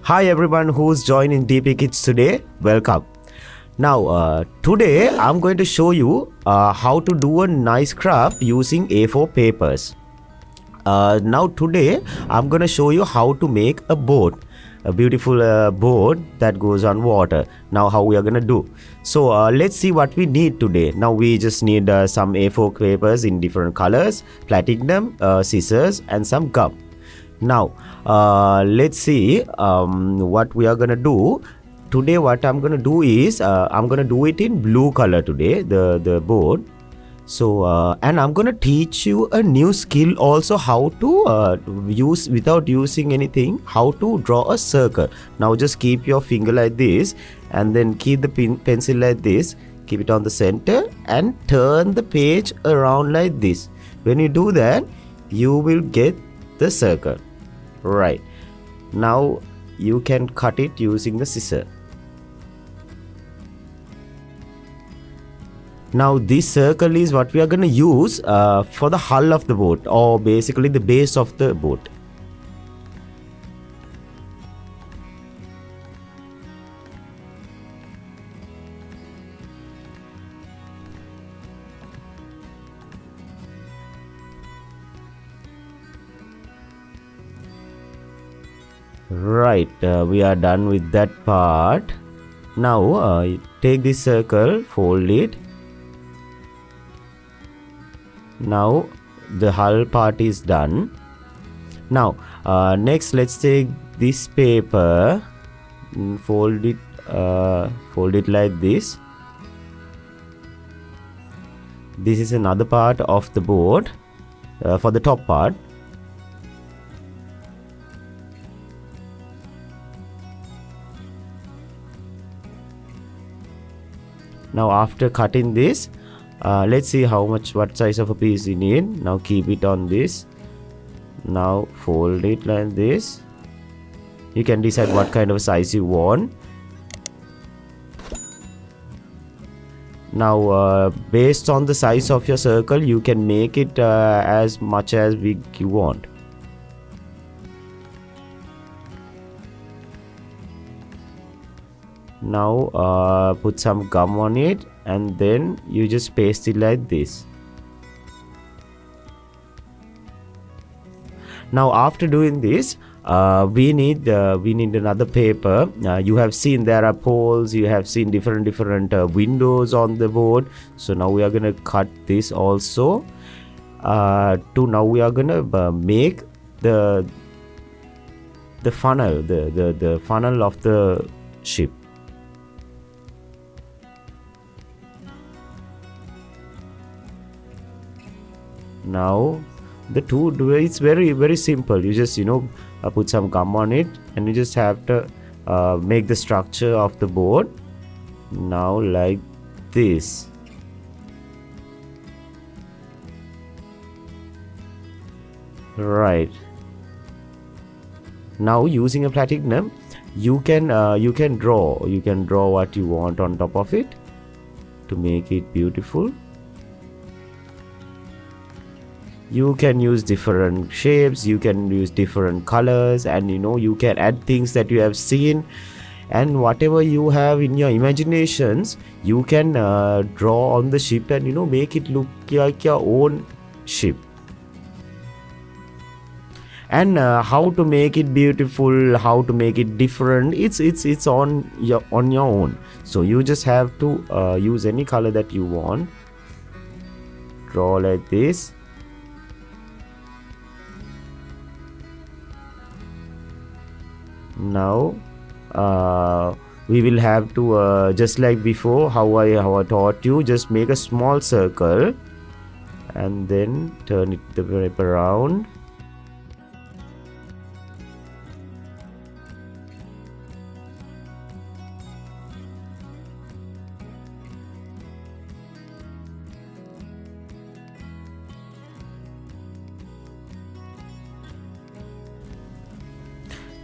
Hi everyone who's joining DP Kids today. Welcome. Now today I'm going to show you how to do a nice craft using A4 papers. Now today I'm going to show you how to make a boat, a beautiful boat that goes on water. Now how we are going to do. So let's see what we need today. Now we just need some A4 papers in different colors, platinum, scissors and some gum. Now let's see what we are gonna do today. What I'm gonna do is I'm gonna do it in blue color today, the board. So and I'm gonna teach you a new skill also, how to use without using anything, how to draw a circle. Now just keep your finger like this and then keep the pencil like this, keep it on the center and turn the page around like this. When you do that, you will get the circle. Right, now you can cut it using the scissor. Now this circle is what we are going to use for the hull of the boat, or basically the base of the boat. Right, we are done with that part. Now take this circle, fold it. Now the hull part is done. Now next let's take this paper, fold it like this. This is another part of the boat for the top part. Now after cutting this, let's see what size of a piece you need. Now keep it on this. Now fold it like this. You can decide what kind of size you want. Now based on the size of your circle, you can make it as much as big you want. Now put some gum on it and then you just paste it like this. Now after doing this, we need another paper. You have seen there are poles, you have seen different windows on the board. So now we are gonna cut this also. Now we are gonna make the funnel, the funnel of the ship. Now it's very simple. You just put some gum on it and you just have to make the structure of the board. Now like this. Right, now using a platinum, you can draw what you want on top of it to make it beautiful. You can use different shapes, you can use different colors, and you can add things that you have seen, and whatever you have in your imaginations, you can draw on the ship and make it look like your own ship. And how to make it beautiful, how to make it different, it's on your own. So you just have to use any color that you want. Draw like this. Now we will have to just like before, how I taught you, just make a small circle and then turn the paper around.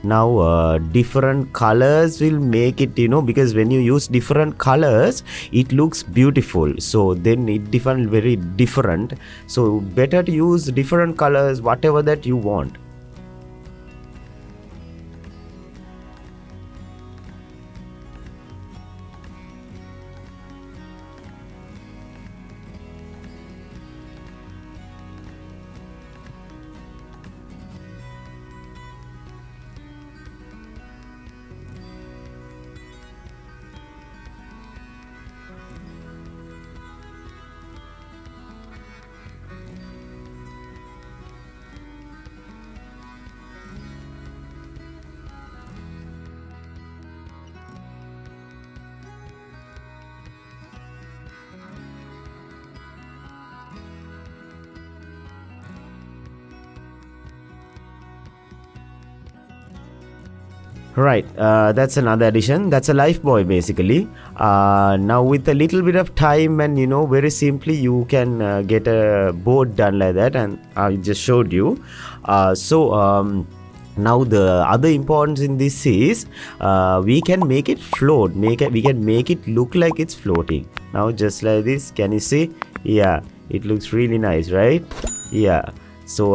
Now different colors will make it, because when you use different colors it looks beautiful, so then it very different. So better to use different colors, whatever that you want. Right, that's another addition. That's a life buoy basically. Now with a little bit of time and very simply you can get a boat done like that, and I just showed you. Now the other importance in this is we can make it float. We can make it look like it's floating. Now just like this, can you see? Yeah, it looks really nice, right? Yeah. So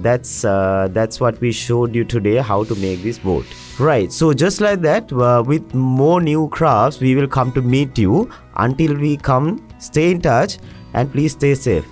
that's what we showed you today, how to make this boat. Right, so just like that, with more new crafts we will come to meet you. Until we come, stay in touch and please stay safe.